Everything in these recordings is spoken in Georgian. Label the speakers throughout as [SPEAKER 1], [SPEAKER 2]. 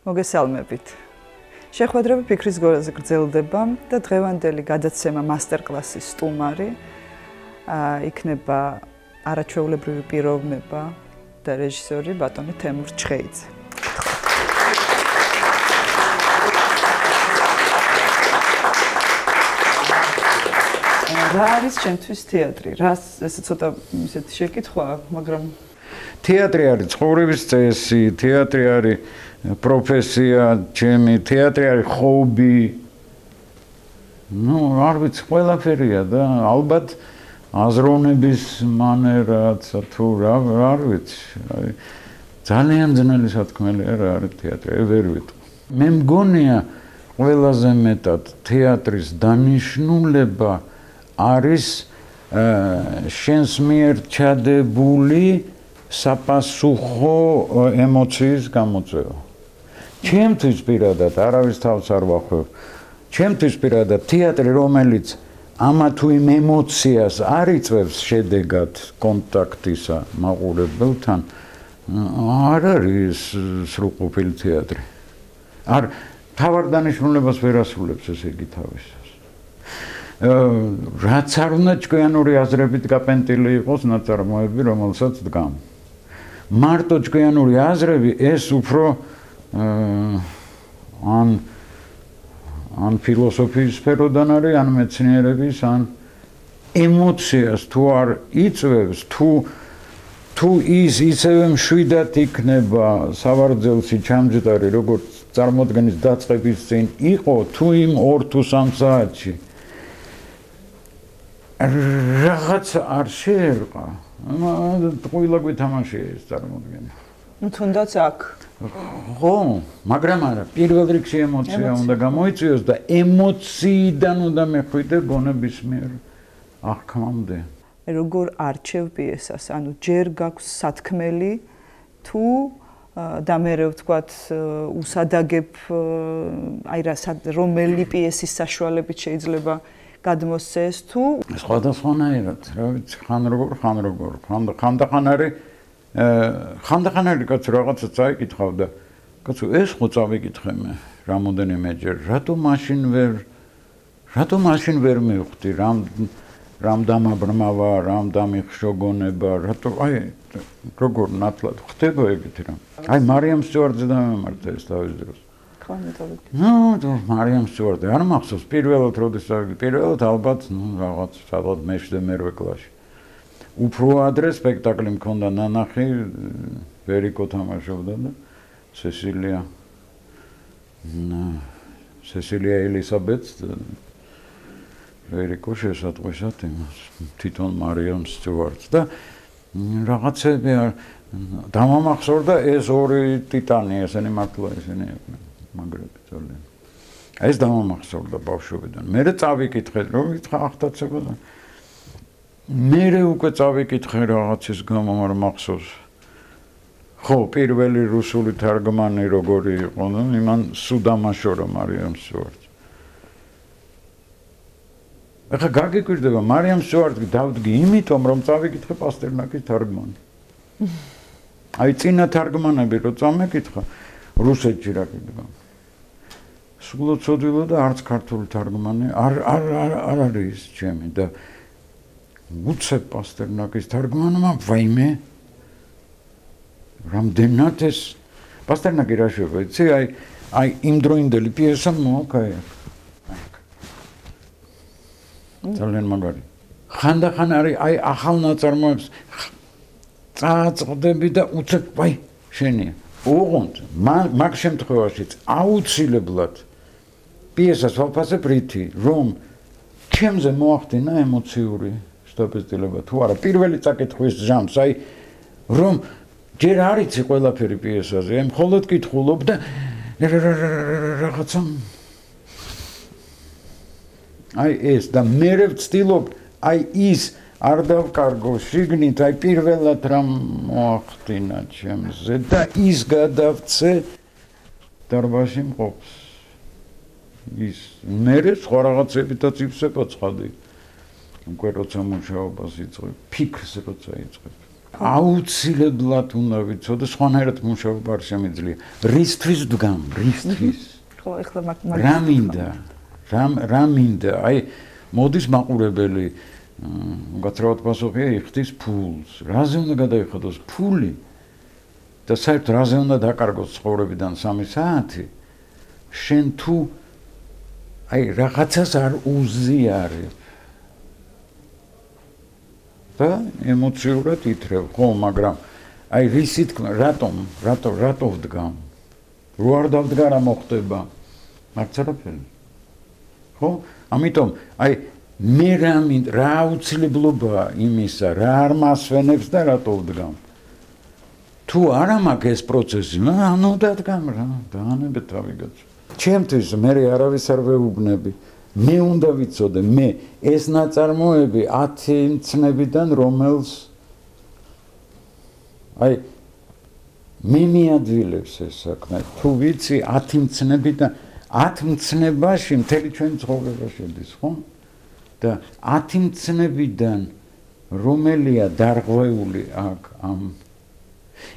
[SPEAKER 1] მოგესალმებით. შეხვედრები ფიქრის გორაზე გრძელდება და დღევანდელი გადაცემა მასტერკლასის სტუმარი იქნება არაჩვეულებრივი პიროვნება და რეჟისორი ბატონი თემურ ჩხეიძე. რა არის ჩემთვის თეატრი? რას ესე ცოტა ისეთი შეკითხვაა, მაგრამ
[SPEAKER 2] თეატრი არის ცხოვრების წესი, თეატრი არის პროფესია, ჩემი თეატრი არის ჰობი. არ ვიცი, ყველაფერია და ალბათ აზროვნების მანერაც თუ არ ვიცი. ძალიან ძნელი სათქმელია რა არის თეატრი, ვერ ვიტყვი. მე მგონია ყველაზე მეტად თეატრის დანიშნულება არის შენს მიერ ჩადებული საპასუხო ემოციის გამოწვევა. ჩემთვის პირადად არავის თავს არ ვახვევ. ჩემთვის პირადად თეატრი, რომელიც ამა თუ იმ ემოციას არ იწვევს შედეგად კონტაქტისა მაყურებელთან, არ არის სრულყოფილი თეატრი. თავარ დანიშნულებას ვერ ასრულებს ესე იგი თავისას. რაც არ უნდა ჭკვიანური აზრებით გაპენტილი იყოს ნაწარმოები, რომელსაც დგამ. მარტო ჭკვიანური აზრები ეს უფრო ან ფილოსოფიის სფეროდან არის, ან მეცნიერების, ან ემოციას თუ არ იწვევს, თუ ის ისევე მშვიდად იქნება სავარძელში ჩამჯდარი, როგორც წარმოდგენის დაწყების წინ იყო, თუ იმ 2 თუ 3 საათში რაღაც არ შეერყა. ყველა გვითამაშია ეს წარმოდგენა.
[SPEAKER 1] თუნდაც აქ.
[SPEAKER 2] ხო, მაგრამ არა, პირველ რიგში ემოცია უნდა გამოიწვიოს და ემოციიდან უნდა მეხვიდე გონების მიერ აღქმამდე.
[SPEAKER 1] როგორ არჩევ პიესას? ანუ ჯერ გაქვს სათქმელი თუ და მე ვთქვათ უსადაგებ აი რა რომელი პიესის საშუალებით შეიძლება გადმოსცეს თუ
[SPEAKER 2] სხვადასხვანაირად, რა ვიცი, ხან ხან არის ხანდახან კაცო რაღაცა წაიკითხავ და კაცო ეს ხო წავიკითხე მე რამოდენიმეჯერ, რატო მაშინ ვერ მივხვდი რამ დამაბრმავა, რამ დამიხშო გონება, რატო აი როგორ ნათლად ხდება ეგეთი რამ. აი მარიამ სტიუარტზე დამემართა ეს თავის დროს. მარიამ სტიუარტი არ მახსოვს პირველად როდესაც პირველად ალბათ რაღაც სადღაც მე-7 მერვე კლასში. უფრო ადრე სპექტაკლი მქონდა ნანახი, ვერიკო თამაშობდა და სესილია ელისაბედს ვერიკო შესატყვისად იმას თვითონ მარიამ სტიუარტს და რაღაცები დამამახსოვრდა ეს 2 ტიტანი, ესენი მართლა ესენი იყვნენ. მაგრები ძალიან. ეს დამამახსოვრდა ბავშვობიდან. მე წავიკითხე, რომ ვითხრა ახტაცება და მე უკვე წავიკითხე რაღაცის გამო, არ მახსოვს. ხო, პირველი რუსული თარგმანი როგორი იყო, იმან სუდამაშორა მარიამ სტიუარტი. ახლა გაგიკვირდება მარიამ სტიუარტი დავდგი იმიტომ, რომ წავიკითხე პასტერნაკის თარგმანი. აი წინა თარგმანები რო წამეკითხა, რუსეთში რა კიდე. სულ ცოდვილა და არც ქართული თარგმანი არ არის ჩემი და უცებ პასტერნაკის თარგმანმა ვაიმე რამდენად ეს პასტერნაკი რა შევა, იცი, აი იმდროინდელი პიესა მოაკაია. ძალიან მაგარი. ხანდახან არის აი ახალ ნაწარმოებს წაწყდები და უცებ ვაი შენია. ოღონდ მაგ შემთხვევაშიც აუცილებლად პიესას ვაფასებ რითი, რომ ჩემზე მოახდინა ემოციური შთაბეჭდილება თუ არა. პირველი წაკითხვის ჟამს, აი რომ ჯერ არ იცი ყველაფერი პიესაზე, მხოლოდ კითხულობ და რაღაცა აი ეს და მე ვცდილობ აი ის არ დავკარგო შიგნით, აი პირველად რამ მოახდინა ჩემზე და ის გადავწე დარბაზში მყოფს. ის მერე სხვა რაღაცებითაც იფსება ცხადი. უკვე როცა მუშაობას იწყებ, ფიქრს როცა იწყებ. აუცილებლად უნდა ვიცოდე, სხვანაირად მუშაობა არ შემიძლია. რისთვის ვდგამ, რისთვის?
[SPEAKER 1] ხო, ეხლა
[SPEAKER 2] რა მინდა? აი, მოდის მაყურებელი, გაცრავად პასუხია, იხდის ფულს. რაზე უნდა გადაიხადოს ფული? და საერთოდ რაზე უნდა დაკარგოს ცხოვრებიდან 3 საათი? შენ თუ აი რაღაცას არ უზიარებ და ემოციურად ითრევ, ხო, მაგრამ აი რისი თქმა, რატო ვდგამ? რო არ დავდგა რა მოხდება? არც არაფერი. ხო? ამიტომ აი მე რა აუცილებლობაა იმისა, რა არ მასვენებს და რატო ვდგამ? თუ არა მაქვს ეს პროცესი, ანუ დადგამ რა, დაანებე თავი გაჩვენე. ჩემთვის მე არავის არ ვეუბნები. მე უნდა ვიცოდე, მე ეს ნაწარმოები 10 მცნებიდან რომელს აი მე მიადვილებს ეს საქმე. თუ ვიცი 10 მცნებიდან 10 მცნებაში მთელი ჩვენი ცხოვრება შედის, ხო? და 10 მცნებიდან რომელია დარღვეული აქ ამ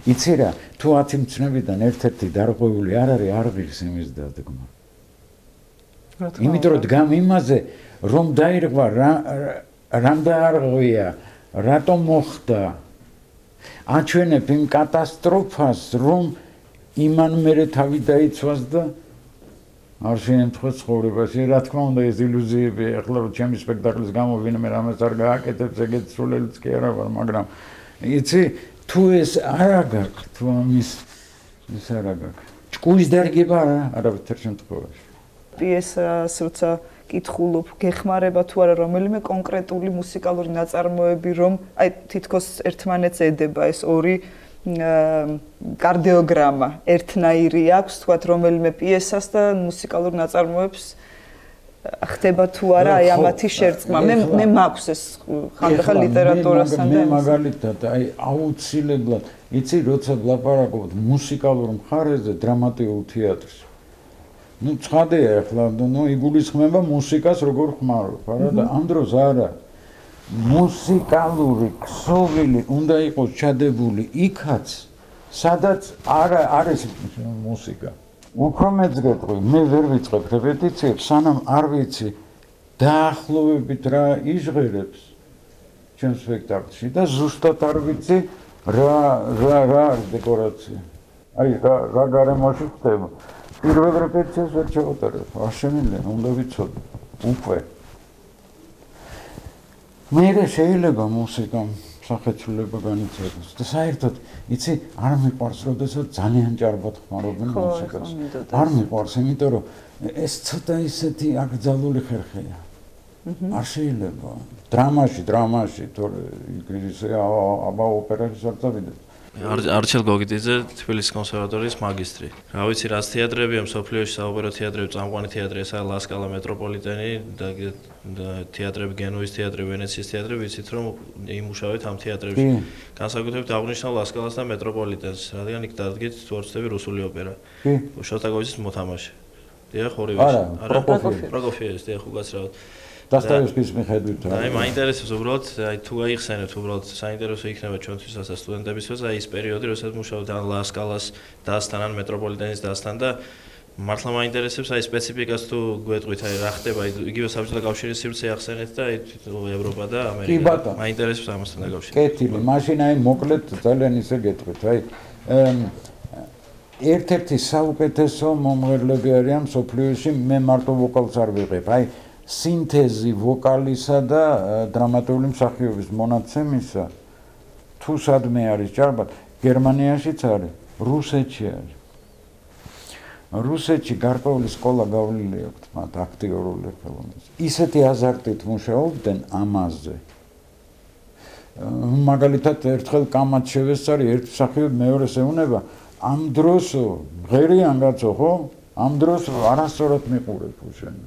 [SPEAKER 2] იცი რა, თუ 10 მცნებიდან ერთ-ერთი დარღვეული არ არის, არ ღირს იმის დადგმა. იმიტომ რომ დგამ იმაზე, რომ დაირღვა რამ დაარღვია, რატომ მოხდა. აჩვენებ იმ კატასტროფას, რომ იმან მერე თავი დაიცვას და არ შეემთხვა ცხოვრებაში. რა თქმა უნდა, ეს ილუზიები, ახლა რომ ჩემი სპექტაკლის გამო ვინმე რამას არ გააკეთებს, ეგეც სულელიც კი არა ვარ, მაგრამ იცი, თუ ეს არა გაქვს, თუ ამის ეს არა გაქვს. ჭკუის დარგება არავითარ შემთხვევაში.
[SPEAKER 1] პიესას როცა კითხულობ, გეხმარება თუ არა რომელიმე კონკრეტული მუსიკალური ნაწარმოები, რომ აი თითქოს ერთმანეთს ედება ეს ორი კარდიოგრამა, ერთნაირი აქვს, თქვათ რომელიმე პიესას და მუსიკალურ ნაწარმოებს ხდება თუ არა აი ამათი შერწყმა. მე მაქვს ეს ხანდახან ლიტერატურასთან და
[SPEAKER 2] მაგალითად აი აუცილებლად იცი როცა ვლაპარაკობთ მუსიკალურ მხარეზე დრამატიულ თეატრს. ნუ ცხადია ახლა ნუ იგულისხმება მუსიკას როგორ ხმარობ, არა და ამ დროს არა მუსიკალური ქსოვილი უნდა იყოს ჩადებული იქაც, სადაც არის მუსიკა. უფრო მეც გეტყვი, მე ვერ ვიწყებ რეპეტიციებს, სანამ არ ვიცი დაახლოებით რა იჟღერებს ჩემ სპექტაკლში და ზუსტად არ ვიცი რა არის დეკორაცია. აი რა გარემოში ხდება. პირველ რეპეტიციას ვერ ჩავატარებ, არ შემიძლია, უნდა ვიცოდე უკვე. მე შეიძლება მუსიკამ სახეცვლილება განიცადოს და საერთოდ იცი არ მიყვარს როდესაც ძალიან ჭარბად ხმარობენ მუსიკას. არ მიყვარს, იმიტომ რომ ეს ცოტა ისეთი აკრძალული ხერხია. არ შეიძლება. დრამაში, თორე ისე აბა ოპერაში არ წავიდეთ.
[SPEAKER 3] არჩილ გოგიტიძე, თბილისის კონსერვატორიის მაგისტრი. რა ვიცი, რაც თეატრებია მსოფლიოში, საოპერო თეატრები, წამყვანი თეატრი, ესაა ლა სკალა, მეტროპოლიტენი და თეატრები, გენუის თეატრი, ვენეციის თეატრი, ვიცით რომ იმუშავეთ ამ თეატრებში. განსაკუთრებით აღნიშნავ ლა სკალას და მეტროპოლიტენს, რადგან იქ დადგეთ თუ არ ვცდები რუსული ოპერა. შოსტაკოვიჩის მოთამაშე. დიახ, ორივეში. პროკოფიევის, დიახ, უკაცრავად.
[SPEAKER 2] დასტაევსკის მიხედვით.
[SPEAKER 3] აი, მაინტერესებს უბრალოდ, აი თუ გაიხსენებთ უბრალოდ საინტერესო იქნება ჩვენთვის და სტუდენტებისთვის, აი ის პერიოდი, როდესაც მუშაობთ ან ლა სკალას დასთან, ან მეტროპოლიტენის დასთან და მართლა მაინტერესებს აი სპეციფიკას თუ გვეტყვით, აი რა ხდება, იგივე საბჭოთა კავშირის სივრცე ახსენეთ და აი ევროპა და ამერიკა. მაინტერესებს ამასთან დაკავშირებით.
[SPEAKER 2] კეთილი, მაშინ აი მოკლედ ძალიან ისე გეტყვით, აი ერთ-ერთი საუკეთესო მომღერლები არიან მსოფლიოში, მე მარტო ვოკალს არ ვიღებ, აი სინთეზი ვოკალისა და დრამატული მსახიობის მონაცემისა თუ სადმე არის ჭარბად, გერმანიაშიც არის, რუსეთში არის. რუსეთში გარკვეული სკოლა გავლილი აქვთ მათ აქტიორული ხელოვნების. ისეთი აზარტით მუშაობდნენ ამაზე. მაგალითად ერთხელ კამაჩევეს არის ერთ მსახიობი მეორეს ეუნება, ამ დროს ღერიან კაცო, ხო? ამ დროს არასწორად მიყურებ უშენ.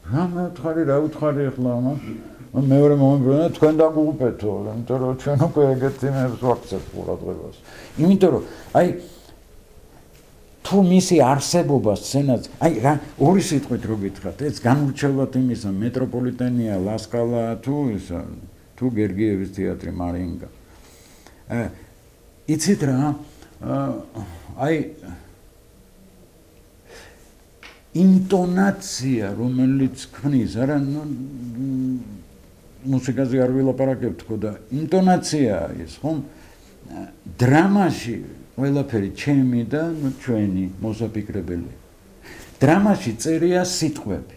[SPEAKER 2] რა მეუთხარი, რა უთხარი ახლა ამას? მეორე მომიბრუნა თქვენ დაგუღუპეთო, იმიტომ რომ ჩვენ უკვე ეგეთ იმებს ვაქცევთ ყურადღებას. იმიტომ რომ აი თუ მისი არსებობა სცენაც, აი რა ორი სიტყვით რო გითხრათ, ეს განურჩევლად იმისა მეტროპოლიტენია, ლასკალა თუ ისა, თუ გერგიევის თეატრი მარინკა. იცით რა, აი ინტონაცია, რომელიც ქმნის, არა, მუსიკაზე არ ვილაპარაკებთ ხო და ინტონაციაა ის, ხომ? დრამაში ყველაფერი ჩემი და ჩვენი მოსაფიქრებელი. დრამაში წერია სიტყვები.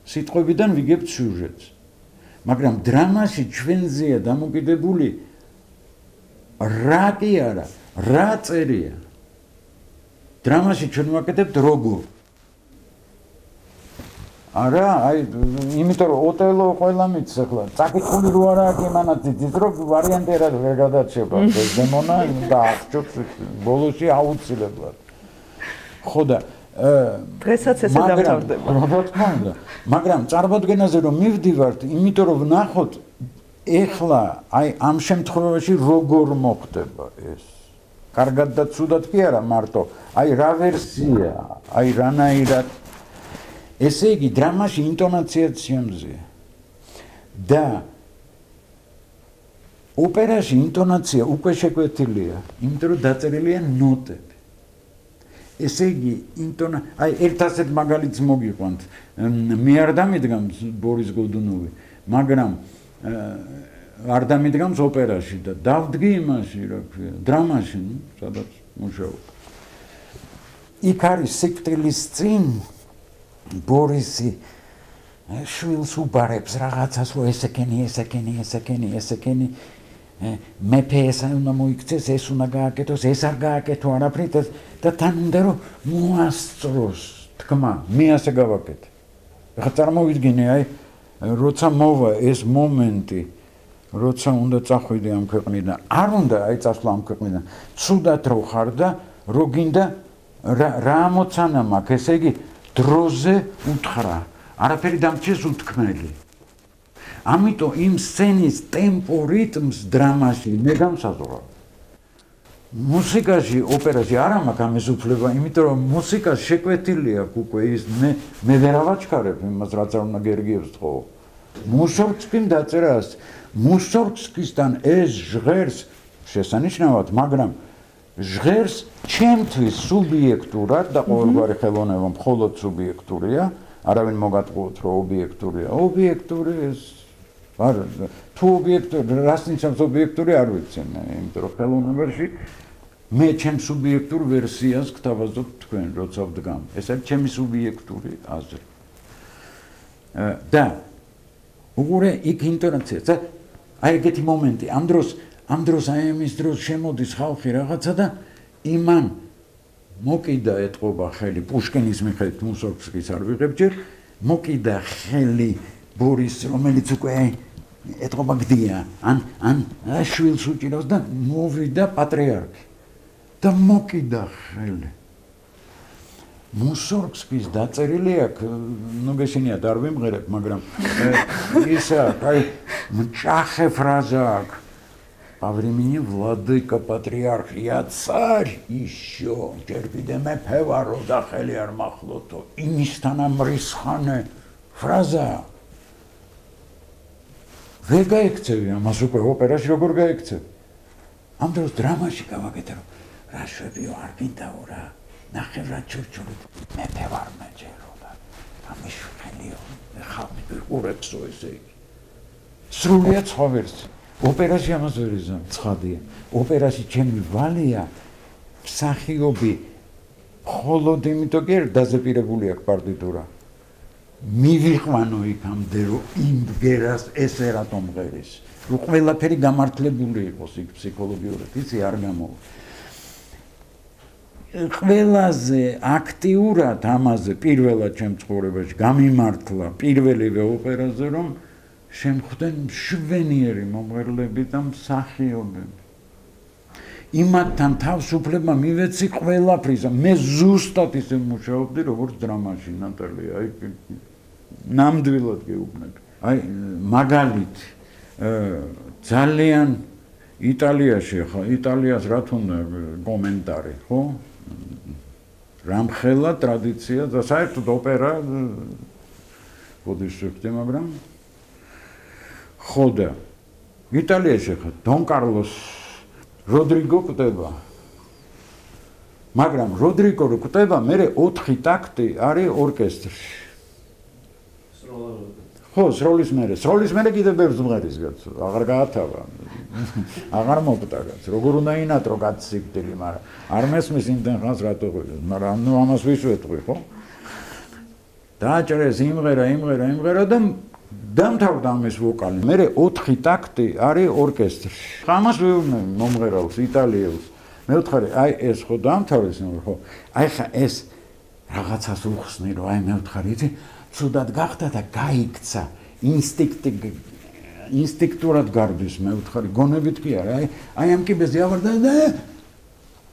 [SPEAKER 2] სიტყვებიდან ვიგებთ სიუჟეტს. მაგრამ დრამაში ჩვენზეა დამოკიდებული რა კი არა, რა წერია. დრამაში ჩვენ ვაკეთებთ როგორ. არა, აი, იმიტომ რომ ოტელო ყველა მის ახლა წაკითხული რო არა აქ იმანაც იცით რომ ვარიანტი რა ვერ გადარჩება ეს დემონა და აღჭურს ბოლოსი აუცილებლად. ხო და
[SPEAKER 1] დღესაც ესე დამთავრდება.
[SPEAKER 2] რა თქმა უნდა, მაგრამ წარმოდგენაზე რომ მივდივართ, იმიტომ რომ ვნახოთ ეხლა აი ამ შემთხვევაში როგორ მოხდება ეს. კარგად და ცუდად კი არა მარტო, აი რა ვერსია, აი რანაირად ესე იგი დრამაში ინტონაციაც შემზია და ოპერაში ინტონაცია უკვე შეკვეთილია, იმიტომ რომ დაწერილია ნოტები. ესე იგი აი ერთ ასეთ მაგალითს მოგიყვანთ. მე არ დამიდგამს ბორის გოდუნოვი, მაგრამ არ დამიდგამს ოპერაში და დავდგი იმაში, რა ქვია, დრამაში, სადაც მუშაობ. იქ არის სიკვდილის წინ ბორისი შვილს უბარებს რაღაცას რომ ესეკენი მეფე ეს უნდა მოიქცეს, ეს უნდა გააკეთოს, ეს არ გააკეთო არაფრით და თან უნდა რომ მოასწროს თქმა, მე ასე გავაკეთე. ხა წარმოვიდგინე აი როცა მოვა ეს მომენტი, როცა უნდა წახვიდე ამ ქვეყნიდან, არ უნდა აი წასვლა ამ ქვეყნიდან, ცუდად რო ხარ და რო გინდა რა ამოცანა მაქვს, ესე იგი დროზე უთხრა, არაფერი დამრჩეს უთქმელი. ამიტომ იმ სცენის ტემპო რიტმს დრამაში მე გამსაზღვრავ. მუსიკაში, ოპერაში არ მაქვს ამის უფლება, იმიტომ რომ მუსიკა შეკვეთილი აქვს უკვე ის მე ვერ ავაჩქარებ იმას, რაც არ უნდა გერგიევს თქო. მუსორგსკიმ დაწერას, მუსორგსკისთან ეს ჟღერს შესანიშნავად, მაგრამ ჟღერს ჩემთვის სუბიექტურად და ყოველგვარი ხელოვნება მხოლოდ სუბიექტურია, არავინ მოგატყუოთ რომ ობიექტურია. ობიექტური ეს არ თუ ობიექტური რას ნიშნავს ობიექტური არ ვიცი, იმიტომ რომ ხელოვნებაში მე ჩემ სუბიექტურ ვერსიას გთავაზობ თქვენ როცა ვდგამ. ეს არის ჩემი სუბიექტური აზრი. და უყურე იქ ინტონაცია. აი ეგეთი მომენტი, ამ დროს აი ამის დროს შემოდის ხალხი რაღაცა და იმან მოკიდა ეტყობა ხელი პუშკინის მიხედვით მუსორგსკის არ ვიღებ ჯერ მოკიდა ხელი ბორის რომელიც უკვე ეტყობა გდია ან შვილს უჭირავს და მოვიდა პატრიარქი და მოკიდა ხელი მუსორგსკის დაწერილი აქვს ნუ გეშინიათ არ ვიმღერებ მაგრამ ისა აი მჭახე фраза აქვს По времени владыка патриархия царь еще терпиде მეფე ვარო და ხელი არ მახლოთო იმისთან ამრისხანე фраза ვერ გაიქცევი ამას უკვე ოპერაში როგორ გაიქცევ ამ დროს დრამაში გავაკეთე რომ რა შვებიო არ გინდაო რა ნახევრად ჩურჩულით მეფე ვარ მეჯერო და ამის ხელიო ხალხი უყურებსო ესე იგი სრულიად სხვა ვერსია ოპერაში ამას ვერ იზამ ცხადია ოპერაში ჩემი ვალია მსახიობი მხოლოდ იმიტომ კი არ დაზეპირებული აქვს პარტიტურა მივიყვანო იქამდე რომ იმ ბგერას ესე რატომ ღერის რომ ყველაფერი გამართლებული იყოს იქ ფსიქოლოგიურად იცი არ გამოვა ყველაზე აქტიურად ამაზე პირველად ჩემ ცხოვრებაში გამიმართლა პირველივე ოპერაზე რომ შემხვდნენ მშვენიერი მომღერლები და მსახიობები. იმათთან თავისუფლება მივეცი ყველაფრის. მე ზუსტად ისე მუშაობდი, როგორც დრამაში, ნატალია. აი ნამდვილად გეუბნები. აი მაგალითი ძალიან იტალიაში ხა, იტალიას რა თქმა უნდა კომენტარი, ხო? რამხელა ტრადიცია და საერთოდ ოპერა ბოდიშ შეხვდი, მაგრამ ხო და იტალიაში ხა დონ კარლოს როდრიგო კვდება. მაგრამ როდრიგო რო კვდება, მე 4 ტაქტი არის ორკესტრში. ხო, სროლის მერე კიდე ბევრს მღერის კაცო, აღარ გაათავა. აღარ მოკტა კაცო. როგორ უნდა ინატრო კაცი სიკვდილი, მაგრამ არ მესმის იმდენ ხანს რატო ყვიოს, მაგრამ ნუ ამას ვის ვეტყვი, ხო? დააჭრეს იმღერა და დამთავრდა ამის ვოკალი. მე 4 ტაქტი არის ორკესტრში. ამას ვიუბნები მომღერალს, იტალიელს. მე ვთხარი, აი ეს ხო დამთავრეს, ხო? აი ხა ეს რაღაცას უხსნი, რომ აი მე ვთხარი, იცი, ცუდად გახდა და გაიქცა. ინსტინქტურად გარბის, მე ვთხარი, გონებით კი არა, აი ამ კიბეზე ავარდა და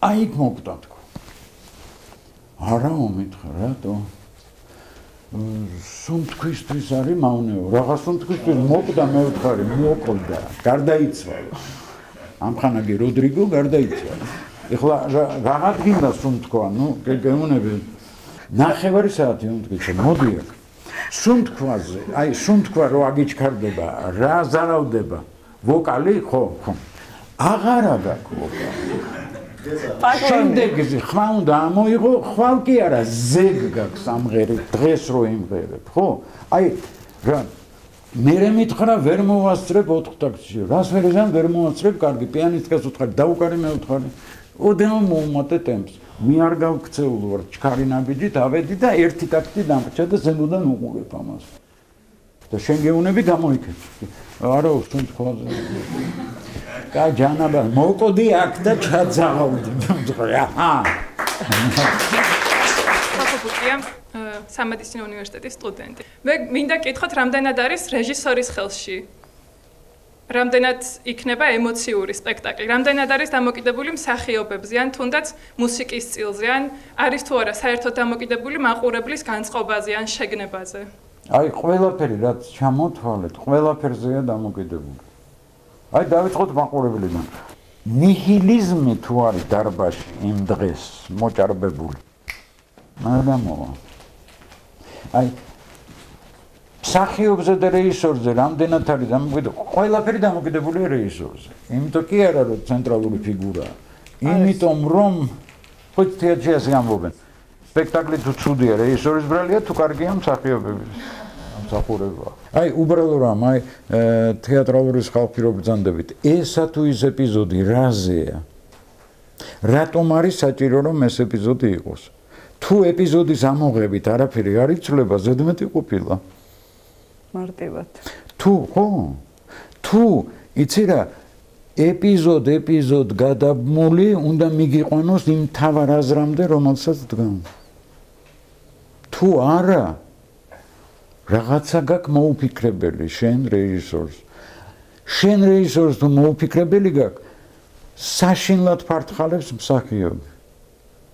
[SPEAKER 2] აი იქ მოკტა თქო. არა მომითხარ, რატო? სუნთქვისთვის არის მავნეო, რაღა სუნთქვისთვის მოკდა, მე ვთხარი, მოკდა, გარდაიცვალა. ამხანაგი როდრიგო გარდაიცვალა. ეხლა რაღა გინდა სუნთქვა, ნუ გეუნები. ნახევარი საათი უმტკიცე, მოდი აქ. სუნთქვაზე, აი სუნთქვა რო აგიჩქარდება, რა ზარავდება? ვოკალი, ხო. აღარა გაქვს ვოკალი. შემდეგზე ხმა უნდა ამოიღო, ხვალ კი არა, ზეგ გაქვს ამღერი, დღეს რო იმღერებ, ხო? აი რა მე მითხრა ვერ მოვასწრებ 4 ტაქტში. რას ვერ მოვასწრებ, კარგი, პიანისტკას ვუთხარი, დაუკარი მე ვუთხარი. ოდენო მომატე ტემპს. მე არ გავქცეულ ვარ, ჩქარი ნაბიჯით ავედი და 1 ტაქტი დამრჩა და ზემოდან უყურებ ამას. და შენ გეუნები გამოიქეთ. არა, სუნთქვაზე. კაი ჯანაბა, მოკოდი აქ და ჩაძაღავდი. აჰა.
[SPEAKER 4] ხახობუტია სამედიცინო უნივერსიტეტის სტუდენტი. მე მინდა კითხოთ, რამდენად არის რეჟისორის ხელში? რამდენად იქნება ემოციური სპექტაკლი? რამდენად არის დამოკიდებული მსახიობებზე ან თუნდაც მუსიკის სტილზე ან არის თუ არა საერთოდ დამოკიდებული მაყურებლის განწყობაზე ან შეგნებაზე?
[SPEAKER 2] აი ყველაფერი რაც ჩამოთვალეთ, ყველაფერზეა დამოკიდებული. აი დავიწყოთ მაყურებლიდან. ნიჰილიზმი თუ არის დარბაზში იმ დღეს მოჭარბებული. მაგამოა. აი მსახიობზე და რეჟისორზე რამდენად არის დამოკიდებული? ყველაფერი დამოკიდებულია რეჟისორზე. იმიტომ კი არა რომ ცენტრალური ფიგურაა. იმიტომ რომ ხო თეატრში ასე ამბობენ. სპექტაკლი თუ ცუდია რეჟისორის ბრალია, თუ კარგია მსახიობების მსახურება. აი უბრალოდ რამ, აი თეატრალური ხალხი რო ბრძანდებით, ესა თუ ის ეპიზოდი რაზეა? რატომ არის საჭირო რომ ეს ეპიზოდი იყოს? თუ ეპიზოდის ამოღებით არაფერი არ იცვლება, ზედმეტი ყოფილა.
[SPEAKER 1] მარტივად.
[SPEAKER 2] თუ იცი რა ეპიზოდ გადაბმული უნდა მიგიყვანოს იმ თავარ აზრამდე რომელსაც დგან. თუ არა რაღაცა გაქვს მოუფიქრებელი შენ რეჟისორს თუ მოუფიქრებელი გაქვს საშინლად ფართხალებს მსახიობი.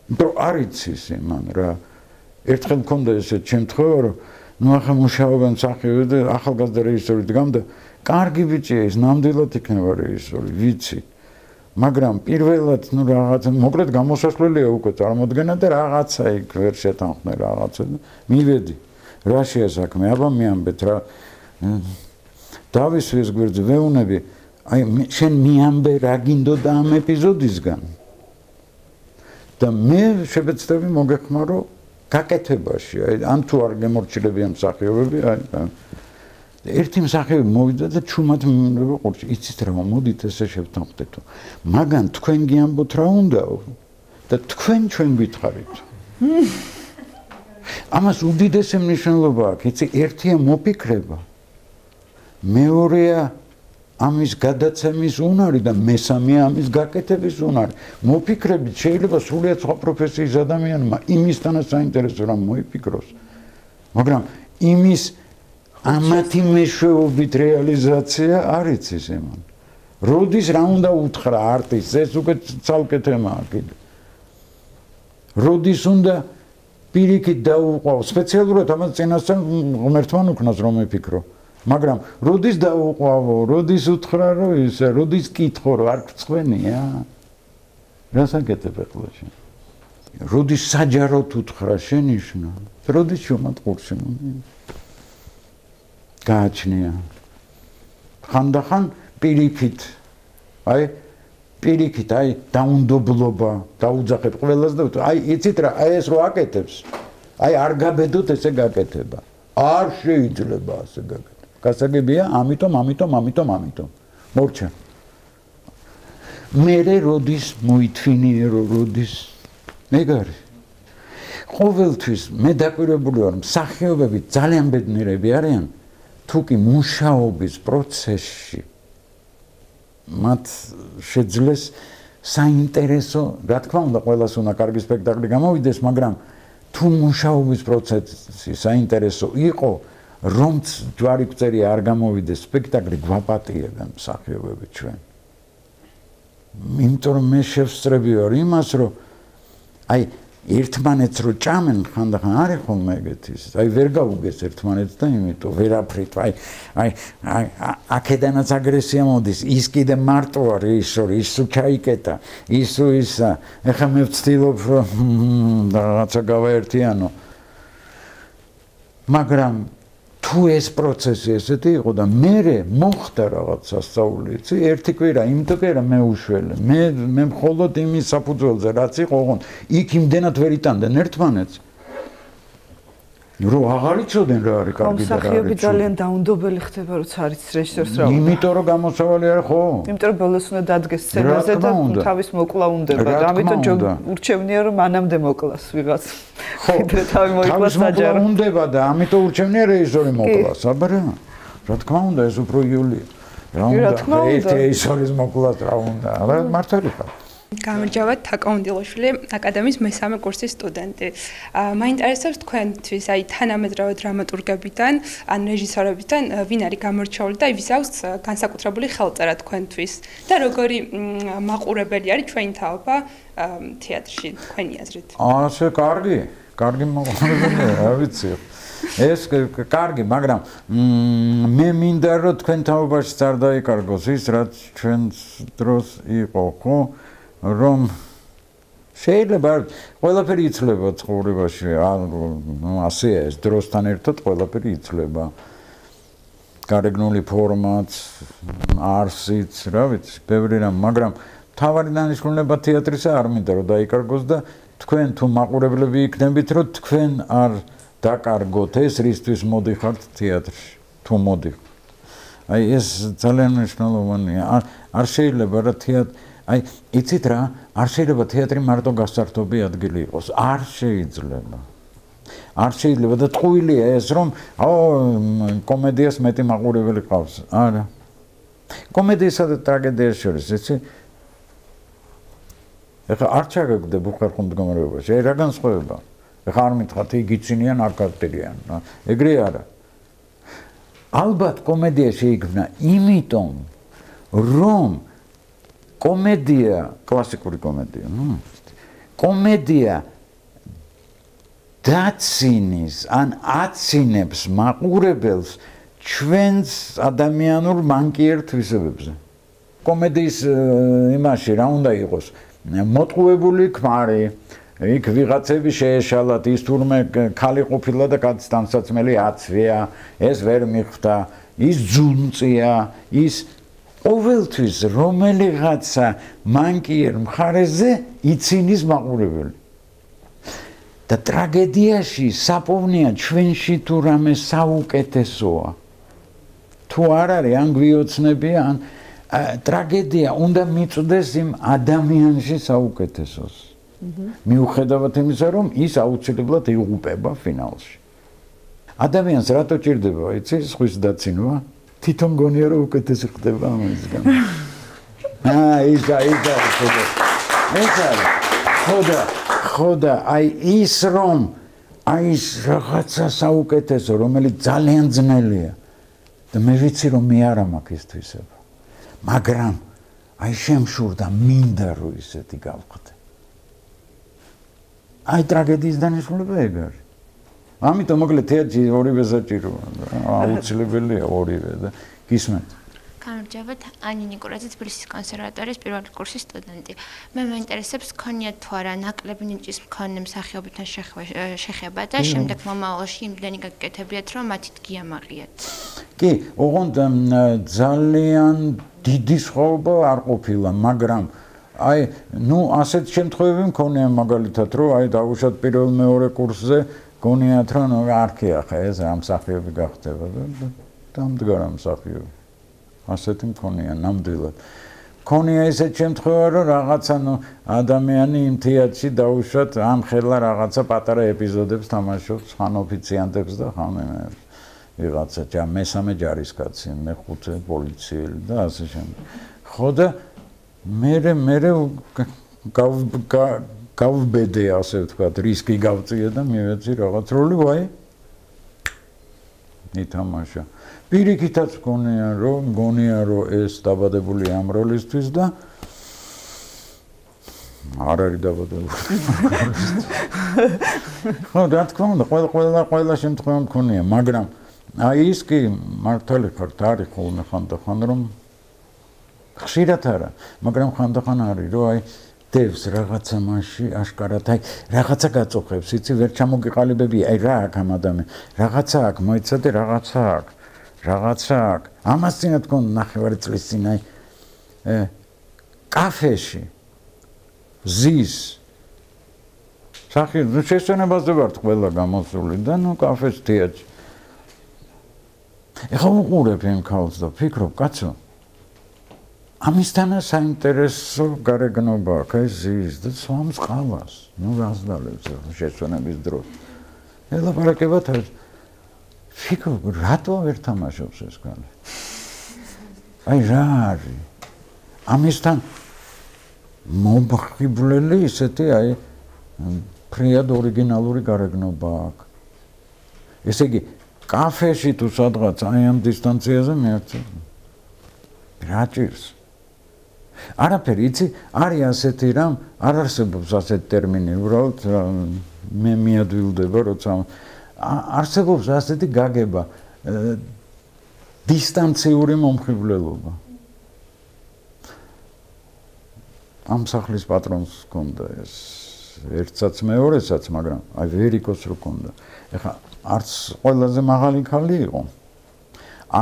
[SPEAKER 2] იმიტომ არ იცის იმან რა ერთხელ მქონდა ესეთ შემთხვევა რომ ნუ ახლა მუშაობენ მსახიობი და ახალგაზრდა რეჟისორი დგამ და კარგი ბიჭია ის ნამდვილად იქნება რეჟისორი ვიცი მაგრამ პირველად ნუ რაღაცა მოკლედ გამოსასვლელია უკვე წარმოდგენა და რაღაცა იქ ვერ შეთანხმე რაღაცა მივედი რა შეასაქმე აბა მიამბეთ რა დავისვი ეს გვერდზე ვეუნები აი შენ მიამბე რა გინდოდა ამ ეპიზოდისგან და მე შევეცდები მოგეხმარო გაკეთებაში აი ან თუ არ გემორჩილებიან მსახიობები აი ერთი მსახიობი მოვიდა და ჩუმად ყურში იცით რა მოდით ესე შევთანხმდეთო მაგან თქვენ გიამბოთ რა უნდაო და თქვენ ჩვენ გითხარით ამას უდიდესი მნიშვნელობა აქვს იცი ერთია მოფიქრება მეორეა ამის გადაცემის უნარი და მესამეა ამის გაკეთების უნარი მოფიქრებით შეიძლება სრულიად სხვა პროფესიის ადამიანმა იმისთანაც საინტერესო რამ მოიფიქროს მაგრამ იმის ამათი მეშვეობით რეალიზაცია არ იცის იმან როდის რა უნდა უთხრა არტისტს ეს უკვე ცალკე თემაა კიდე როდის უნდა პირიქით დაუყვავ სპეციალურად ამას წინასწარ ღმერთთან უკნას რომ ეფიქრო მაგრამ როდის დაუყვავო როდის უთხრა რომ ისე როდის კითხო რომ არ გწვენია რას აკეთებ ახლა შენ როდის საჯაროდ უთხრა შენიშნა, როდის შემატყურში გააჩნია. ხანდახან პირიქით, პირიქით, დაუნდობლობა, დაუძახებ ყველას და იცით რა, ეს რო აკეთებს, არ გაბედოთ ესე გაკეთება. არ შეიძლება ასე გაკეთება. გასაგებია, ამიტომ. მორჩა. მე როდის მოითვინიერო, როდის ეგ არის. ყოველთვის მე დაკვირვებული ვარ, მსახიობები ძალიან ბედნიერები არიან, თუ კი მუშაობის პროცესში მათ შეძლეს საინტერესო, რა თქმა უნდა, ყველას უნდა კარგი სპექტაკლი გამოვიდეს, მაგრამ თუ მუშაობის პროცესი საინტერესო იყო, რომც ჯვარი გწერი არ გამოვიდეს სპექტაკლი, გვაპატიებენ მსახიობები ჩვენ. იმიტომ რომ მე შევსწრები ვარ იმას, რომ ერთმანეთს რო ჭამენ ხანდახან არის ხოლმე ეგეთის. ვერ გაუგეს ერთმანეთს და იმიტომ ვერაფრით. აქედანაც აგრესია მოდის. ის კიდე მარტო არის, ის ჩაიკეტა, ის ეხლა მე ვცდილობ რომ რაღაცა გავაერთიანო. მაგრამ თუ ეს პროცესი ესეთი იყო და მე მოხდა რაღაც სასწაული, იცი, ერთი კვირა, იმიტომ კი არა მე უშველე. მე მხოლოდ იმის საფუძველზე რაც იყო, ოღონდ იქ იმდენად ვერ იტანდნენ ერთმანეთს. რომ აღარ იცოდნენ რა არის კარგი და რა არის.
[SPEAKER 1] მსახიობი ძალიან დაუნდობელი ხდება, როცა არის რეჟისორს რა.
[SPEAKER 2] იმიტომ რომ გამოსავალი არ ხო?
[SPEAKER 1] იმიტომ რომ ბოლოს უნდა დადგეს სცენაზე და თავის მოკლა უნდება და ამიტომ ურჩევნია რომ მანამდე მოკლას ვიღაც. კიდე თავი მოიკლა საჯარო.
[SPEAKER 2] უნდება და ამიტომ ურჩევნია რეჟისორი მოკლას, აბა. რა თქმა უნდა, ეს უფრო იულია. რა უნდა, რეჟისორის მოკლას რა უნდა. არა, მართალი ხარ.
[SPEAKER 5] გამარჯობა, თაკაუნდილოშვილი, აკადემიის მესამე კურსის სტუდენტი. მაინტერესებს თქვენთვის, თანამედროვე დრამატურგებიდან, ან რეჟისორებიდან ვინ არის გამორჩეული და ვის აქვს განსაკუთრებული ხელწერა თქვენთვის და როგორი მაყურებელი არის ჩვენი თაობა თეატრში თქვენი აზრით?
[SPEAKER 2] ასე კარგი მაყურებელია, რა ვიცი. ეს კარგი, მაგრამ მე მინდა რომ თქვენ თაობაშიც არ დაიკარგოს ის, რაც ჩვენს დროს იყო, ხო? რომ შეიძლება ყველაფერი იცლება ცხოვრებაში, ასეა ეს დროსთან ერთად ყველაფერი იცლება. გარეგნული ფორმაც, არსიც, რა ვიცი, ბევრი რამ, მაგრამ თავარი დანიშნულება თეატრისა არ მინდა რომ დაიკარგოს და თქვენ თუ მაყურებლები იქნებით, რომ თქვენ არ დაკარგოთ ეს, რისთვის მოდიხართ თეატრში, თუ მოდიხართ. ეს ძალიან მნიშვნელოვანია. არ შეიძლება რა თეატრი იცით რა, არ შეიძლება თეატრი მარტო გასართობი ადგილი იყოს. არ შეიძლება. არ შეიძლება და ტყუილია ეს რომ კომედიას მეტი მაყურებელი ყავს. არა. კომედიასა და ტრაგედიას შორის, იცი? ეხლა არ ჩაგაგდებ უხერხო მდგომარეობაში. რა განსხვავება? ეხლა არ მითხრათ იგიცინიან, არ კარტერიან. ეგრე არა. ალბათ კომედია შეიქმნა იმიტომ, რომ კომედია, კლასიკური კომედია, კომედია დაცინის ან აცინებს მაყურებელს ჩვენს ადამიანურ მანკიერ თვისებებზე. კომედიის იმაში რა უნდა იყოს? მოტყუებული ქმარი, იქ ვიღაცები შეეშალათ, ის თურმე ქალი ყოფილა და კაცის თანსაცმელი აცვია, ეს ვერ მიხვდა, ის ძუნწია, ის ყოველთვის რომელიღაცა მანკიერ მხარეზე იცინის მაყურებელი. და ტრაგედიაში საპოვნია ჩვენში თუ რამე საუკეთესოა. თუ არ არის ან გვიოცნებია, ან ტრაგედია უნდა მიწვდეს იმ ადამიანში საუკეთესოს. მიუხედავად იმისა, რომ ის აუცილებლად იღუპება ფინალში. ადამიანს რატო ჭირდება, იცი, სხვის დაცინვა? თვითონ გონია რომ უკეთესი ხდება ამისგან. ხოდა, ის რომ ის რაღაცა საუკეთესო, რომელიც ძალიან ძნელია და მე ვიცი რომ მე არ მაქვს ის თვისება. მაგრამ შემშურდა მინდა რომ ისეთი გავხდე. ტრაგედიის დანიშნულება ეგ არის. ამიტომ მოკლედ თეატრში ორივე საჭიროა, აუცილებელია ორივე და გისმენთ.
[SPEAKER 6] გამარჯობათ, ანი ნიკურაძე, თბილისის კონსერვატორიის პირველი კურსის სტუდენტი. მე მაინტერესებს ქონიათ თუ არა ნაკლები ნიჭის მქონე მსახიობთან შეხება და შემდეგ მომავალში იმდენი გაკეთებიათ, რომ მათით გიამაღიათ.
[SPEAKER 2] კი, ოღონდ ძალიან დიდი სხვაობა არ ყოფილა, მაგრამ აი, ასეთ შემთხვევები მქონია მაგალითად, რომ აი დავუშვათ პირველ მეორე კურსზე გონიათ, რომ არქია ხა ეს ამ მსახიობი გახდება და დამდგარა მსახიობი. ასეთი მქონია ნამდვილად. მქონია ესეთ შემთხვევა, რომ რაღაცა ადამიანი იმ თეატრში დაუშვათ ამ ხელა რაღაცა პატარა ეპიზოდებს თამაშობს, ხან ოფიციანტებს და ხან ვიღაცა მესამე ჯარისკაცი, მეხუთე პოლიციელი და ასე შემდეგ. ხო და მე გავბედე ასე ვთქვათ, რისკი გავწია და მივეცი რაღაც როლი, ვაი. ითამაშა. პირიქითაც მგონია რომ ეს დაბადებული ამ როლისთვის და არ არის დაბადებული. ხო, რა თქმა უნდა, ყველა შემთხვევა მქონია, მაგრამ აი ის კი მართალი ხართ, არის ხოლმე ხანდახან რომ ხშირად არა, მაგრამ ხანდახან არის, რომ აი დევს რაღაცა მასში აშკარად, აი რაღაცა გაწუხებს, იცი, ვერ ჩამოგიყალიბები, აი რა აქ ამ ადამიანს, რაღაცა აქ, მოიცადე, რაღაცა აქ. ამას წინა თქვენ ნახევარი წლის წინ აი კაფეში ზის სახი შესვენებაზე ვართ ყველა გამოსული და კაფეს თეატრში ეხლა უყურებ იმ ქალს და ფიქრობ კაცო ამისთანა საინტერესო გარეგნობა აქვს ეს ზის და სვამს ყავას რას დალევს შესვენების დროს ელაპარაკებათ ფიქრობ რატო ვერ თამაშობს ეს კაცი აი რა არის ამისთან მომხიბვლელი ისეთი აი ფრიად ორიგინალური გარეგნობა აქვს ესე იგი კაფეში თუ სადღაც აი ამ დისტანციაზე მეერწე რა ჭირს არაფერი იცი არის ასეთი რამ არ არსებობს ასეთი ტერმინი უბრალოდ მე მიადვილდება როცა არსებობს ასეთი გაგება დისტანციური მომხიბვლელობა ამ სახლის პატრონს ჰქონდა ეს ერთსაც მეორესაც მაგრამ აი ვერიკოს რო ჰქონდა ეხლა არც ყველაზე მაღალი ქალი იყო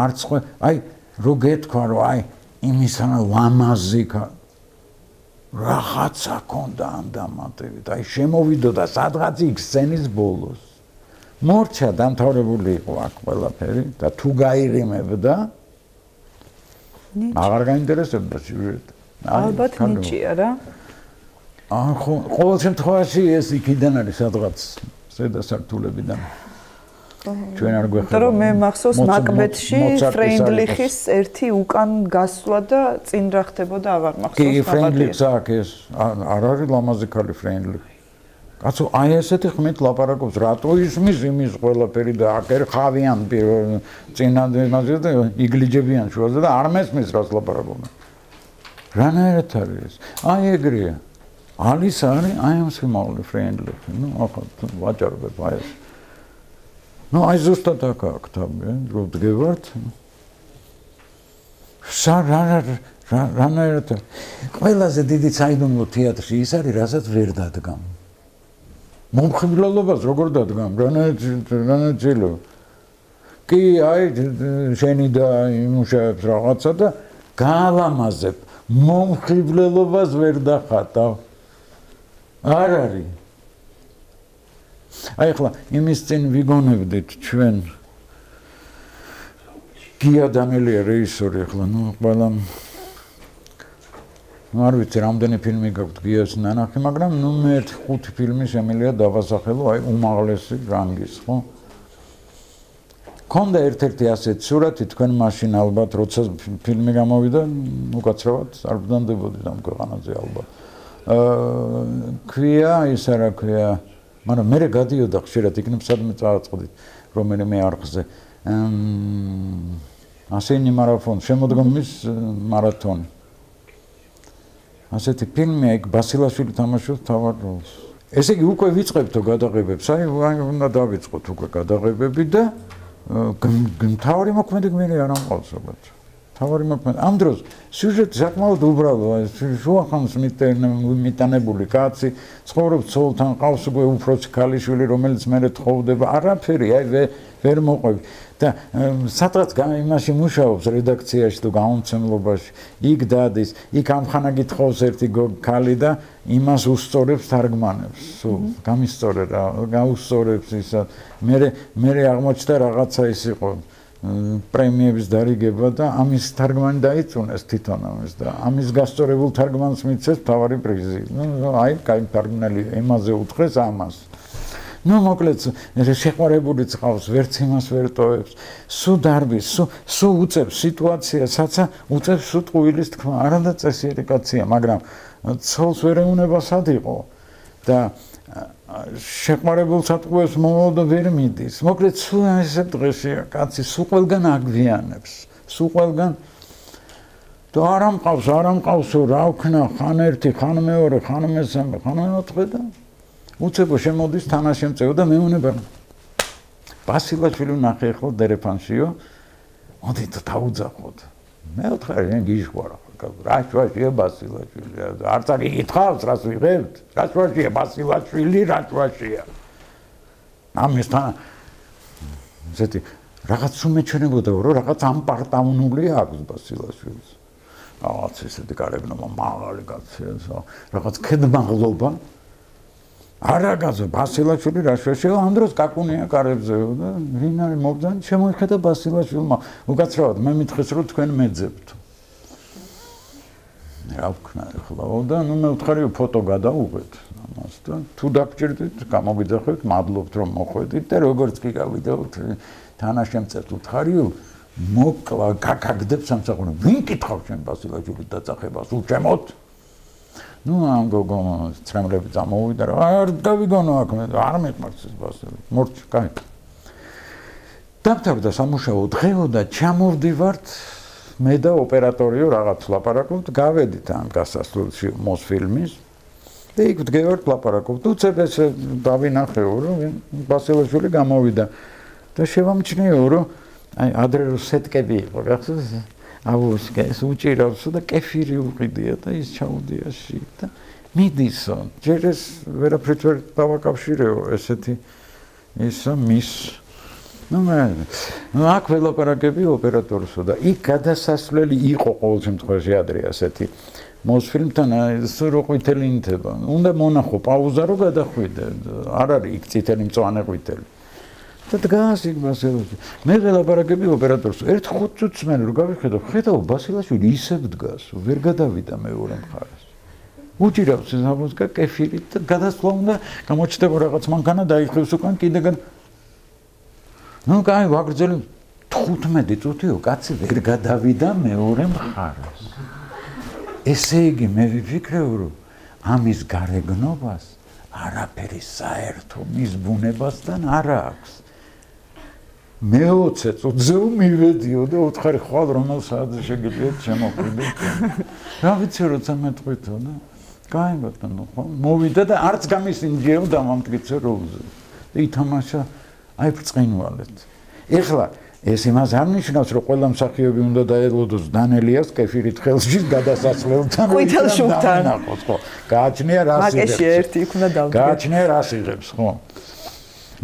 [SPEAKER 2] არც აი რო გეთქვა რომ აი იმისანა ლამაზი რაღაცა ჰქონდა ამ დამატებით აი შემოვიდოდა სადღაც იქ სცენის ბოლოს მორჩა დამთავრებული იყო აქ ყველაფერი და თუ გაიღიმებდა აღარ გაინტერესებდა სიუჟეტი
[SPEAKER 1] ალბათ ნიჭია რა
[SPEAKER 2] ხო ყოველ შემთხვევაში ეს იქიდან არის სადღაც ზედა სართულებიდან ჩვენ არ გვეხება
[SPEAKER 1] რომ მე მახსოვს მაკბეთში ფრენდლიხის ერთი უკან გასვლა და წინ რა ხდებოდა აღარ მახსოვს
[SPEAKER 2] კი ფრენდლიხს აქ ეს არ არის ლამაზი ქალი ფრენდლიხი კაცო აი ესეთი ხმით ლაპარაკობს რატო ისმის იმის ყველაფერი და აკერ ხავიან წინანდ და იგლიჯებიან შუაზე და არ მესმის რას ლაპარაკობენ რანაირად არის აი ეგრეა არის აი ამ სიმაღლე ფრენდლიხი ახლა ვაჭარბებ აი ეს აი ზუსტად აქ რო დგევართ რანაირად ყველაზე დიდი საიდუმლო თეატრში ის არის რასაც ვერ დადგამ მომხიბვლელობას როგორ დადგამ რანაირად ძლო კი აი შენი და იმუშავებს რაღაცა და გაალამაზებ მომხიბვლელობას ვერ დახატავ არ არის აი ახლა იმის წინ ვიგონებდით ჩვენ გია დამელია რეჟისორი ახლა ყველა არ ვიცი რამდენი ფილმი გაქვთ გიას ნანახი მაგრამ მე 5 ფილმი შემიძლია დავასახელო აი უმაღლესი რანგის ხო ქონდა ერთ-ერთი ასეთი სურათი თქვენ მაშინ ალბათ როცა ფილმი გამოვიდა უკაცრავად არ ბრძანდებოდით ამ ქვეყანაზე ალბათ ქვია ის არა ქვია მაგრამ მე გადიოდა ხშირად იქნებ სადმე წააწყდით რომელიმე არხზე ასენი მარაფონ შემოდგომის მარათონი ასეთი ფილმია იქ ბასილაშვილი თამაშობს თავად როლს ესე იგი უკვე ვიწყებთო გადაღებებს აი უნდა დავიწყოთ უკვე გადაღებები და მთავარი მოქმედი გმირი არ ამყავს ალბათ თავარი მოქმედი. ამ დროს სიუჟეტი საკმაოდ უბრალოა. შუახანს მიტანებული კაცი ცხოვრობს ცოლთან, ყავს უკვე უფროსი ქალიშვილი, რომელიც მერე თხოვდება. არაფერი, ვერ მოყვები. და სადღაც იმაში მუშაობს რედაქციაში თუ გამომცემლობაში, იქ დადის, იქ ამხანა გითხოვს ერთი ქალი და იმას უსწორებს თარგმანებს. სულ გამისწორე რა, გაუსწორებს ისა. მერე აღმოჩნდა რაღაცა ის იყო პრემიების დარიგება და ამის თარგმანი დაიწუნეს თვითონ ამის და ამის გასწორებულ თარგმანს მიცეს მთავარი პრიზი. აი, კაი თარგმნელი ემაზე უთხრეს ამას. მოკლედ შეყვარებულიც ყავს, ვერც იმას ვერ ტოვებს. სულ დარბის, სულ უწევს სიტუაციასაც, უწევს სულ ტყუილის თქმა. არადა წესიერი კაცია, მაგრამ ცოლს ვერ ეუნება სად იყო და შეყვარებულ სატყუებს მომავალ და ვერ მიდის. მოკლედ სულ ესე დღესია კაცი, სულ ყველგან აგვიანებს. სულ ყველგან და არ ამყავს, რა ვქნა, ხან ერთი, ხან მეორე, ხან მესამე, ხან მეოთხე და უცებო შემოდის თანაშემწეო და მეუნება. ბასილაშვილი ნახე ახლა დერეფანშიო. მოდით დავუძახოთ. მეოთხე გიჟღარა. რა ჩვაშია ბასილაშვილი? არც არ იკითხავს, რას ვიღებთ? რა ჩვაშია ბასილაშვილი, რა ჩვაშია? ამისთან ზეთი რაღაც უმეჩვენებოდა, რომ რაღაც ამპარტავნული აქვს ბასილაშვილს. რაღაც ესეთი გარეგნობა მაღალი კაცია, რაღაც ქედმაღლობა. არა გაზო ბასილაშვილი რა შეშეო ამ დროს კაკუნია კარებზეო და ვინ არის მობძანი შემოიხედა ბასილაშვილმა უკაცრავად მე მითხეს რომ თქვენ მეძებთ რა ვქნა ახლა და ნუ მე ვთხარიო ფოტო გადაუღეთ ამას და თუ დაგჭირდით გამოგიძახეთ მადლობთ რომ მოხვედით და როგორც კი გავიდოთ თანაშემწეს ვთხარიო მოკლა გაგაგდებს სამსახურს ვინ კითხავს შენ ბასილაშვილის დაწახებას უჩემოთ ნუ ამ გოგო ცრემლები წამოვიდა რა არ დავიგონო აქ მე არ მეყმარს ეს ბასილი მორჩ კაი დამთავრდა სამუშაო დღეო და ჩამოვდივართ მე და ოპერატორიო რაღაც ლაპარაკობთ გავედით ამ გასასვლელში მოსფილმის და იქ ვდგევართ ლაპარაკობთ უცებ ეს დავინახეო რომ ბასილაშვილი გამოვიდა და შევამჩნიო რომ აი ადრე რო სეტკები იყო გახსოვს აუს ეს უჭირავს და კეფირი უყიდია და ის ჩაუდიაში და მიდისო ჯერ ეს ვერაფრით ვერ დავაკავშირეო ესეთი ისა მის ნუ აქ ველაპარაკები ოპერატორსო და იქ გადასასვლელი იყო ყოველ შემთხვევაში ადრე ასეთი მოსფილმთან სულ რო ყვითელი ინთება უნდა მონახო პაუზა რო გადახვიდე არ არის იქ წითელი მწვანე ყვითელი და დგას იქ ბასილაშვილი მე ველაპარაკები ოპერატორს ერთ 5 წუთს მერე რო გავიხედო ხედავ ბასილაშვილი ისევ დგას ვერ გადავიდა მეორე მხარეს უჭირავს ეს აბოსკა კეფირით და გადასვლა უნდა გამოჩნდება რაღაც მანქანა დაიხევს უკან კიდე ნუ კაი ვაგრძელი 15 წუთიო კაცი ვერ გადავიდა მეორე მხარეს ესე იგი მე ვიფიქრეო რომ ამის გარეგნობას არაფერი საერთო მის ბუნებასთან არ აქვს მე 20 წუთზე მივედიო და უთხარი ხვალ რომელ საათზე შეგიძლიათ შემოყვიდეთ რა ვიცი როცა მეტყვითო და კაი ბატონო მოვიდა და არც გამისინჯეო დამამტკიცე როლზე და ითამაშა აი ბრწყინვალეთ ეხლა ეს იმას არ ნიშნავს რომ ყველა მსახიობი უნდა დაელოდოს დანელიას კეფირით ხელში გადასასვლელთან
[SPEAKER 1] ყვითელ შუბთან
[SPEAKER 2] ხო გააჩნია რას იღებს
[SPEAKER 1] მაგაში ერთი იქ უნდა დავდგე
[SPEAKER 2] გააჩნია რას იღებს ხო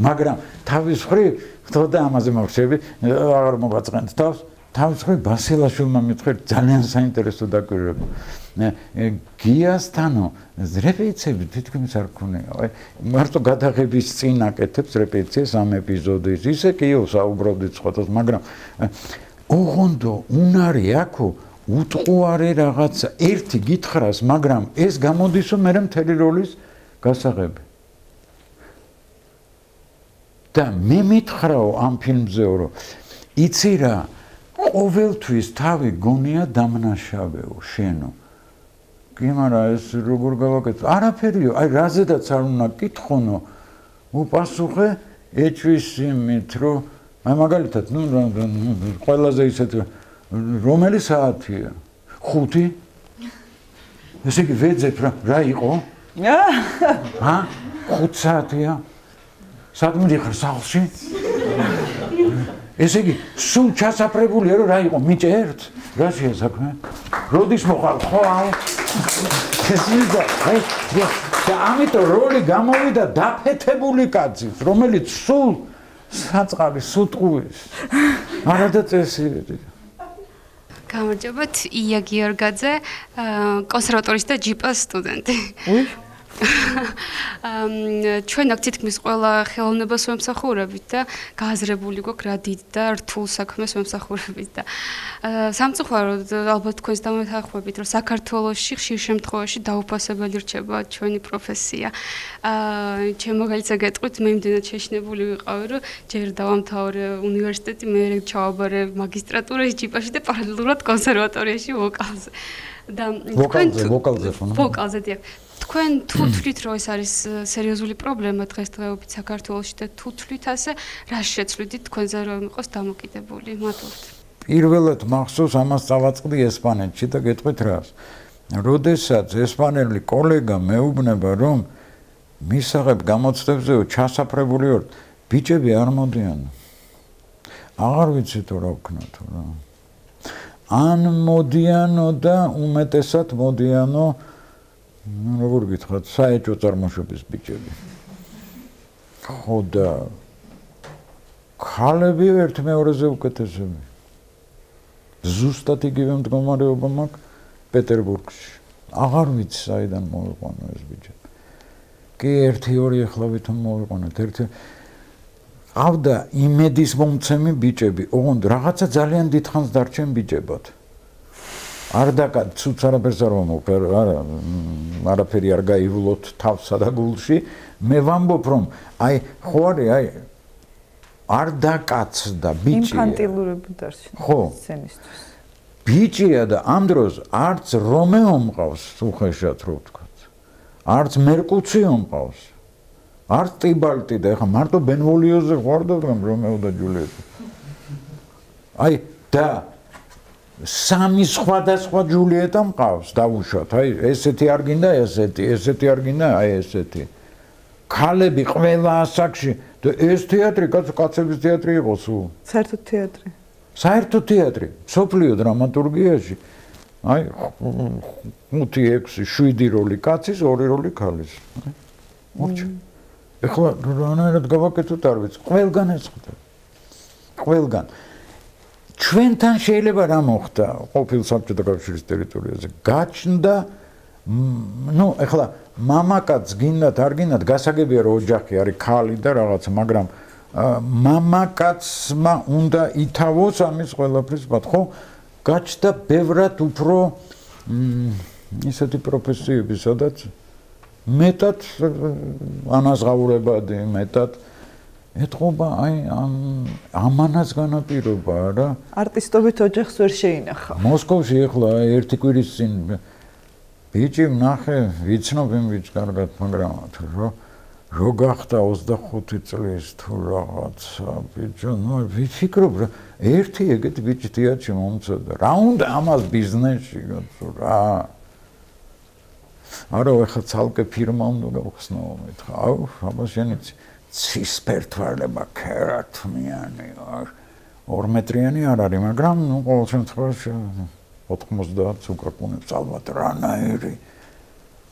[SPEAKER 2] მაგრამ თავის მხრივ ხო და ამაზე მოხსები აღარ მოგაწყენთ თავს თავის მხრივ ბასილაშვილმა მithქვი ძალიან საინტერესო დაკვირვება გიასთანო რეპეტიციები თითქმის არ ქონია აი მარტო გადაღების წინ აკეთებს რეპეტიციას ამ ეპიზოდის ისე კიო საუბრობდით სხვათას მაგრამ ოღონდო უნარი აქო უტყუარი რაღაცა ერთი გითხრას მაგრამ ეს გამოდის რომ მე მთელი როლის გასაღები და მე მითხრაო ამ ფილმზეო რომ იცი რა ყოველთვის თავი გონია დამნაშავეო შენო კი მაგრამ ეს როგორ გავაკეთო არაფერიო აი რაზედაც არ უნდა კითხონო უპასუხე ეჭვის იმით რომ აი მაგალითად ნუ ყველაზე ისეთ რომელი საათია 5 ესე იგი ვეძებ რა იყო ჰა 5 საათია სად მიდიხარ სახლში ესე იგი, სულ ჩასაფრებულია რომ რა იყო, მიჭერთ? რა შეასაქმე? როდის მოყავ? ხო, ეს ვიდა, და ამიტომ როლი გამოვიდა დაფეთებული კაცის, რომელიც სულ საწყარი სუტყვის. არადა წესი.
[SPEAKER 7] გამარჯობათ, ია გიორგაძე, კონსერვატორიის და ჯიპას სტუდენტი. ჩვენ აქ თითქმის ყველა ხელოვნებას ვემსახურებით და გააზრებული გვაქვს რა დიდ და რთულ საქმეს ვემსახურებით და სამწუხაროდ ალბათ თქვენს დამეთანხმებით რომ საქართველოში ხშირ შემთხვევაში დაუფასებელი რჩება ჩვენი პროფესია. ჩემ მაგალითად გეტყვით, მე იმდენად შეშინებული ვიყავი რომ ჯერ დავამთავრე უნივერსიტეტი, მე ჩავაბარე მაგისტრატურაში ჯიპაში და პარალელურად კონსერვატორიაში ვოკალზე. და ვოკალზე დიახ. თქვენ თუ თვლით რომ ეს არის სერიოზული პრობლემა დღესდღეობით საქართველოში და თუ თვლით ასე რა შეცვლით თქვენზე რომ იყოს დამოკიდებული? მადლობთ.
[SPEAKER 2] პირველად მახსოვს ამას წავაწყდი ესპანეთში და გეტყვით რას. როდესაც ესპანელი კოლეგა მეუბნება რომ მისაღებ გამოცდებზეო ჩასაფრებული ვარ, ბიჭები არ მოდიან. აღარ ვიცი თუ რა ვქნათ რა. ან მოდიანო და უმეტესად მოდიანო როგორ გითხრათ, საეჭვო წარმოშობის ბიჭები. ხო და ქალები ერთ-მეორეზე უკეთესები. ზუსტად იგივე მდგომარეობა მაქვს პეტერბურგში. აღარ ვიცი საიდან მოვიყვანო ეს ბიჭები. კი 1-2 ახლა ვითომ მოვიყვანოთ. ყავდა იმედის მომცემი ბიჭები. ოღონდ რაღაცა ძალიან დიდხანს დარჩენ ბიჭებად. არ დაკად ცუც არაფერს არ მომოფერ, არაფერი არ გაივლოთ თავსა და გულში. მე ვამბობ რომ ხო არის, არ დაკაცდა ბიჭია.
[SPEAKER 1] ინფანტილურები დარჩენ სცენისთვის.
[SPEAKER 2] ბიჭია და ამ დროს არც რომეო მყავს, უხეშად რო ვთქვათ. არც მერკუციო მყავს. არც ტიბალტი და ეხა მარტო ბენვოლიოზე ვარდობენ რომეო და ჯულიეტი. და სამი სხვადასხვა ჯულიეტა მყავს, დავუშვათ. ესეთი არ გინდა, ესეთი არ გინდა, ესეთი. ქალები ყველა ასაკში და ეს თეატრი კაცების თეატრი იყო სულ.
[SPEAKER 1] საერთოდ თეატრი.
[SPEAKER 2] საერთოდ თეატრი, მსოფლიო დრამატურგიაში. 5-6-7 როლი კაცის, 2 როლი ქალის. მორჩა. ეხლა რანაირად გავაკეთოთ არ ვიცი. ყველგან ეს ხდება. ყველგან. ჩვენთან შეიძლება რა მოხდა ყოფილ საბჭოთა კავშირის ტერიტორიაზე? გაჩნდა ეხლა მამაკაც გინდათ არ გინდათ, გასაგებია რომ ოჯახი არის ქალი და რაღაცა, მაგრამ მამაკაცმა უნდა ითავოს ამის ყველაფრის ბად, ხო? გაჩნდა ბევრად უფრო ისეთი პროფესიები, სადაც მეტად ანაზღაურებადი, მეტად ეთყობა ამანაც განაპირობა რა.
[SPEAKER 1] არტისტობით ოჯახს ვერ შეინახა.
[SPEAKER 2] მოსკოვში ეხლა ერთი კვირის წინ ბიჭი ვნახე, ვიცნობ იმ ბიჭს კარგად, მაგრამ რო გახდა 25 წლის თუ რაღაცა ბიჭო, ვიფიქრობ რა, ერთი ეგეთი ბიჭი თეატრში მომწოდა. რა უნდა ამას ბიზნესში რა? არა, ეხლა ცალკე ფირმა უნდა გავხსნო, მეთქა. აბა შენიც ცისფერთვალება ქერათმიანი 2 მეტრიანი არ არის, მაგრამ ყოველ შემთხვევაში 90 უკრაკუნებს ალბათ რანაირი.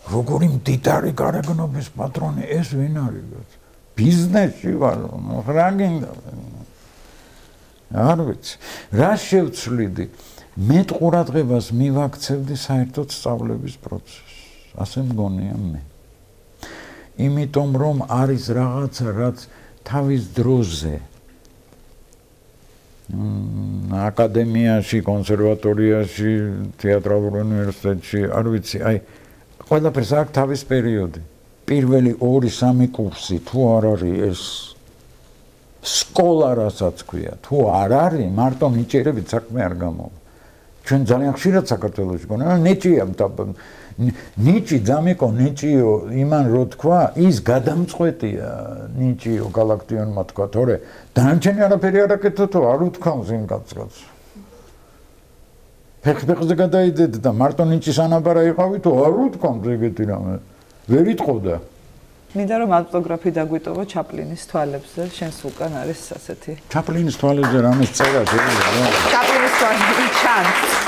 [SPEAKER 2] როგორი მდიდარი გარეგნობის პატრონი, ეს ვინ არის? ბიზნესში ვარ, რა გინდა? არ ვიცი. რა შევცვლიდი? მეტ ყურადღებას მივაქცევდი საერთოდ სწავლების პროცესს. ასე მგონია მე. იმიტომ რომ არის რაღაცა, რაც თავის დროზე აკადემიაში, კონსერვატორიაში, თეატრალურ უნივერსიტეტში, არ ვიცი, ყველაფერს აქვს თავის პერიოდი. პირველი 2-3 კურსი თუ არ არის ეს სკოლა, რასაც ქვია, თუ არ არის, მარტო ნიჭიერებით საქმე არ გამოვა. ჩვენ ძალიან ხშირად საქართველოში გქონა, ნიჭია ნიჭი ძამიკო ნიჭიო იმან რო თქვა, ის გადამწყვეტია ნიჭიო გალაქტიონმა თქვა, თორე დანარჩენი არაფერი არ აკეთოთო, არ უთქვამს იმ კაცს. ფეხზე გადაიდეთ და მარტო ნიჭის ანაბარა იყავი თუ არ უთქვამს ეგეთი რამე. ვერ იტყოდა.
[SPEAKER 1] მინდა რომ ავტოგრაფი დაგვიტოვო ჩაპლინის თვალებზე, შენს უკან არის ასეთი.
[SPEAKER 2] ჩაპლინის თვალებზე რამეს წერა შეიძლება?
[SPEAKER 1] ჩაპლინის თვალებზე ჩანს.